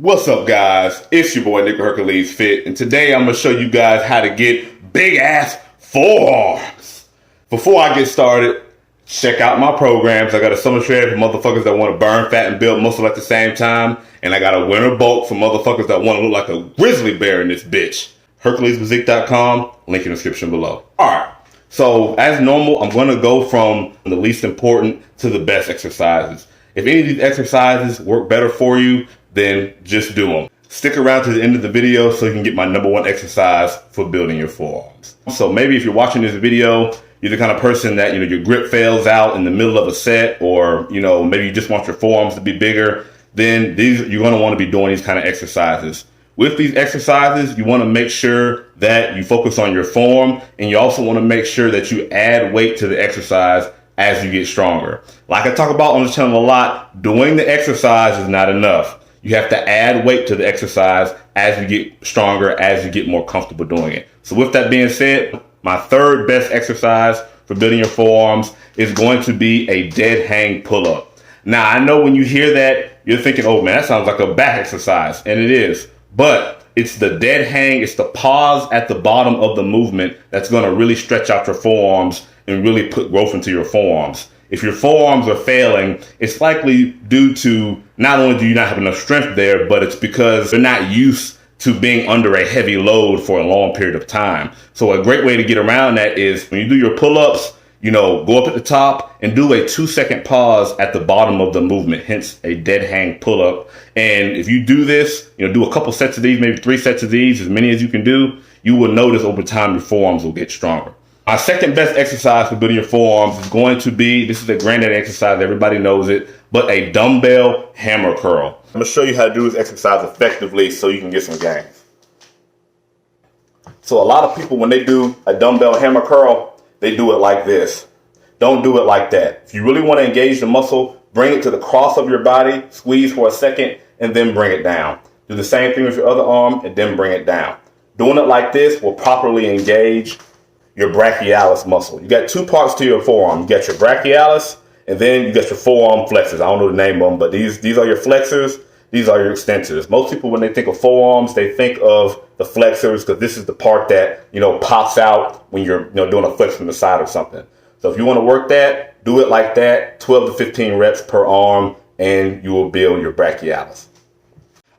What's up, guys? It's your boy Hercules Fit, and today I'm going to show you guys how to get big ass forearms. Before I get started, check out my programs. I got a summer shred for motherfuckers that want to burn fat and build muscle at the same time, and I got a winter bulk for motherfuckers that want to look like a grizzly bear in this bitch. HerculesPhysique.com, link in the description below. Alright, so as normal, I'm going to go from the least important to the best exercises. If any of these exercises work better for you, then just do them. Stick around to the end of the video so you can get my #1 exercise for building your forearms. So maybe if you're watching this video, you're the kind of person that, your grip fails out in the middle of a set, or, maybe you just want your forearms to be bigger, then you're going to want to be doing these kind of exercises. With these exercises, you want to make sure that you focus on your form, and you also want to make sure that you add weight to the exercise as you get stronger. Like I talk about on this channel a lot, doing the exercise is not enough. You have to add weight to the exercise as you get stronger, as you get more comfortable doing it. So with that being said, my third best exercise for building your forearms is going to be a dead hang pull-up. Now, I know when you hear that, you're thinking, oh man, that sounds like a back exercise, and it is. But it's the dead hang, it's the pause at the bottom of the movement that's going to really stretch out your forearms and really put growth into your forearms. If your forearms are failing, it's likely due to not only do you not have enough strength there, but it's because they're not used to being under a heavy load for a long period of time. So a great way to get around that is when you do your pull-ups, go up at the top and do a 2-second pause at the bottom of the movement, hence a dead hang pull-up. And if you do this, do a couple sets of these, maybe 3 sets of these, as many as you can do, you will notice over time your forearms will get stronger. My second best exercise for building your forearms is going to be, this is a granddaddy exercise, everybody knows it, but a dumbbell hammer curl. I'm going to show you how to do this exercise effectively so you can get some gains. So a lot of people, when they do a dumbbell hammer curl, they do it like this. Don't do it like that. If you really want to engage the muscle, bring it to the cross of your body, squeeze for a second, and then bring it down. Do the same thing with your other arm, and then bring it down. Doing it like this will properly engage your brachialis muscle. You got 2 parts to your forearm. You got your brachialis, and then you got your forearm flexors. I don't know the name of them, but these are your flexors. These are your extensors. Most people, when they think of forearms, they think of the flexors because this is the part that, pops out when you're, doing a flex from the side or something. So if you want to work that, do it like that, 12 to 15 reps per arm, and you will build your brachialis.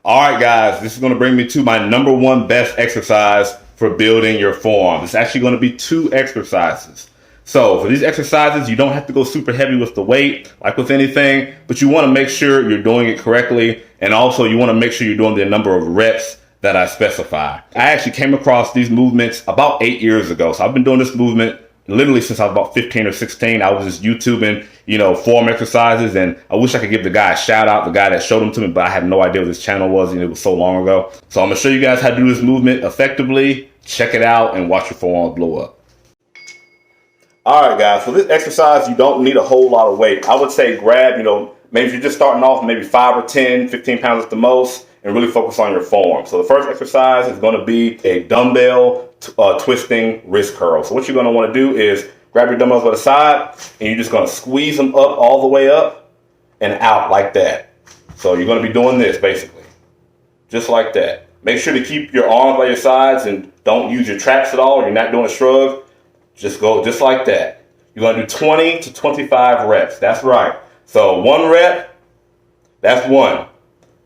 All right, guys, this is going to bring me to my #1 best exercise for building your forearms. It's actually going to be 2 exercises. So for these exercises, you don't have to go super heavy with the weight, like with anything, but you want to make sure you're doing it correctly. And also you want to make sure you're doing the number of reps that I specify. I actually came across these movements about 8 years ago. So I've been doing this movement literally since I was about 15 or 16. I was just YouTubing, form exercises, and I wish I could give the guy a shout out, the guy that showed them to me, but I had no idea what this channel was, and it was so long ago. So I'm gonna show you guys how to do this movement effectively. Check it out and watch your forearms blow up. All right, guys, for this exercise, you don't need a whole lot of weight. I would say grab, maybe if you're just starting off, maybe 5 or 10, 15 pounds at the most, and really focus on your forearm. So the first exercise is gonna be a dumbbell twisting wrist curl. So what you're gonna wanna do is grab your dumbbells by the side, and you're just gonna squeeze them up all the way up and out like that. So you're gonna be doing this basically, just like that. Make sure to keep your arms by your sides and don't use your traps at all. You're not doing a shrug. Just go just like that. You're gonna do 20 to 25 reps. That's right. So 1 rep, that's 1.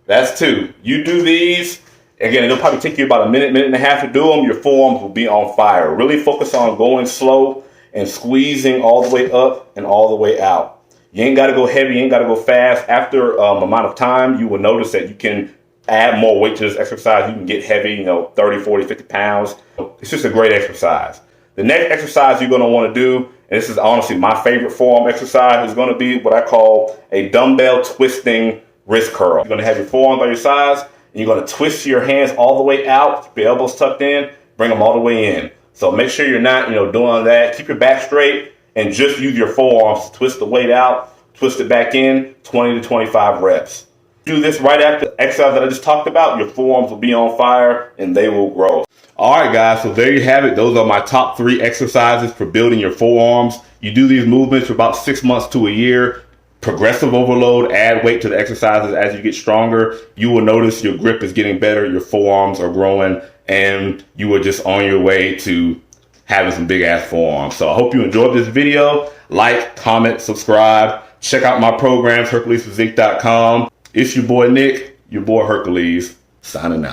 That's 2. You do these. Again, it'll probably take you about a minute and a half to do them. Your forearms will be on fire. Really focus on going slow and squeezing all the way up and all the way out. You ain't got to go heavy. You ain't got to go fast. After amount of time, you will notice that you can add more weight to this exercise. You can get heavy, 30, 40, 50 pounds. It's just a great exercise. The next exercise you're going to want to do, and this is honestly my favorite forearm exercise, is going to be what I call a dumbbell twisting wrist curl. You're going to have your forearms by your sides, and you're going to twist your hands all the way out, keep your elbows tucked in, bring them all the way in. So make sure you're not, doing that. Keep your back straight and just use your forearms to twist the weight out, twist it back in, 20 to 25 reps. Do this right after the exercise that I just talked about. Your forearms will be on fire and they will grow. All right, guys, so there you have it. Those are my top 3 exercises for building your forearms. You do these movements for about 6 months to a year. progressive overload, add weight to the exercises as you get stronger, you will notice your grip is getting better, your forearms are growing, and you are just on your way to having some big ass forearms. So I hope you enjoyed this video. Like, comment, subscribe. Check out my programs, HerculesPhysique.com. It's your boy Nick, your boy Hercules, signing out.